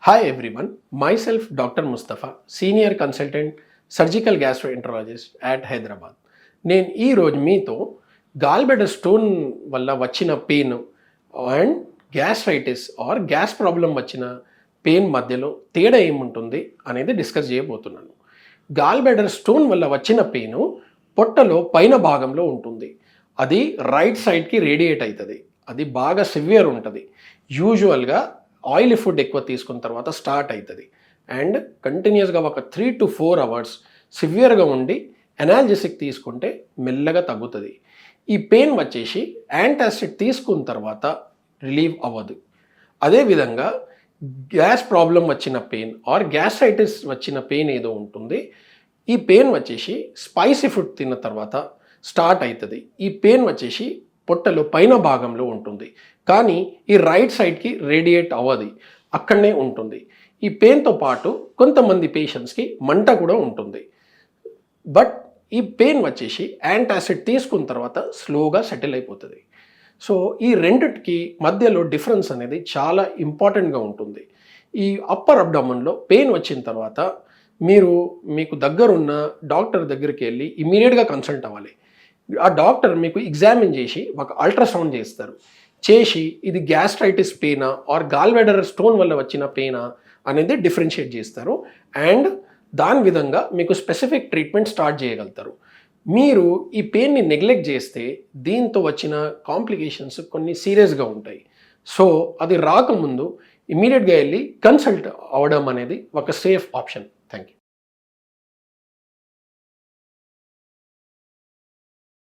Hi everyone, myself Dr. Mustafa, Senior Consultant Surgical Gastroenterologist at Hyderabad. నేను ఈరోజు మీతో gallbladder stone వల్ల వచ్చిన pain and gastritis or gas problem వచ్చిన pain మధ్యలో తేడా ఏముంటుంది అనేది డిస్కస్ చేయబోతున్నాను. గాల్బెడర్ స్టోన్ వల్ల వచ్చిన పెయిన్ పొట్టలో పైన భాగంలో ఉంటుంది. అది రైట్ సైడ్కి రేడియేట్ అవుతుంది. అది బాగా సివియర్ ఉంటుంది. యూజువల్గా ఆయిలీ ఫుడ్ ఎక్కువ తీసుకున్న తర్వాత స్టార్ట్ అవుతుంది అండ్ కంటిన్యూస్గా ఒక 3 to 4 hours సివియర్గా ఉండి ఎనాల్జెసిక్ తీసుకుంటే మెల్లగా తగ్గుతుంది. ఈ పెయిన్ వచ్చేసి యాంటాసిడ్ తీసుకున్న తర్వాత రిలీవ్ అవ్వదు. అదేవిధంగా గ్యాస్ ప్రాబ్లం వచ్చిన పెయిన్ ఆర్ గ్యాస్ట్రైటిస్ వచ్చిన పెయిన్ ఏదో ఉంటుంది. ఈ పెయిన్ వచ్చేసి స్పైసీ ఫుడ్ తిన్న తర్వాత స్టార్ట్ అవుతుంది. ఈ పెయిన్ వచ్చేసి పొట్టలో పైన భాగంలో ఉంటుంది, కానీ ఈ రైట్ సైడ్కి రేడియేట్ అవ్వదు, అక్కడనే ఉంటుంది. ఈ పెయిన్తో పాటు కొంతమంది పేషెంట్స్కి మంట కూడా ఉంటుంది. బట్ ఈ పెయిన్ వచ్చేసి యాంటాసిడ్ తీసుకున్న తర్వాత స్లోగా సెటిల్ అయిపోతుంది. సో ఈ రెండిటికి మధ్యలో డిఫరెన్స్ అనేది చాలా ఇంపార్టెంట్గా ఉంటుంది. ఈ అప్పర్ అబ్డామన్లో పెయిన్ వచ్చిన తర్వాత మీకు దగ్గరున్న డాక్టర్ దగ్గరికి వెళ్ళి ఇమీడియట్గా కన్సల్ట్ అవ్వాలి. ఆ డాక్టర్ మీకు ఎగ్జామిన్ చేసి ఒక అల్ట్రాసౌండ్ చేసి ఇది గ్యాస్ట్రైటిస్ పెయినా ఆర్ గాల్బెడర్ స్టోన్ వల్ల వచ్చిన పెయినా అనేది డిఫరెన్షియేట్ చేస్తారు అండ్ దాని విధంగా మీకు స్పెసిఫిక్ ట్రీట్మెంట్ స్టార్ట్ చేయగలుగుతారు. మీరు ఈ పెయిన్ని నెగ్లెక్ట్ చేస్తే దీంతో వచ్చిన కాంప్లికేషన్స్ కొన్ని సీరియస్గా ఉంటాయి. సో అది రాకముందు ఇమీడియట్గా వెళ్ళి కన్సల్ట్ అవ్వడం అనేది ఒక సేఫ్ ఆప్షన్. Thank you.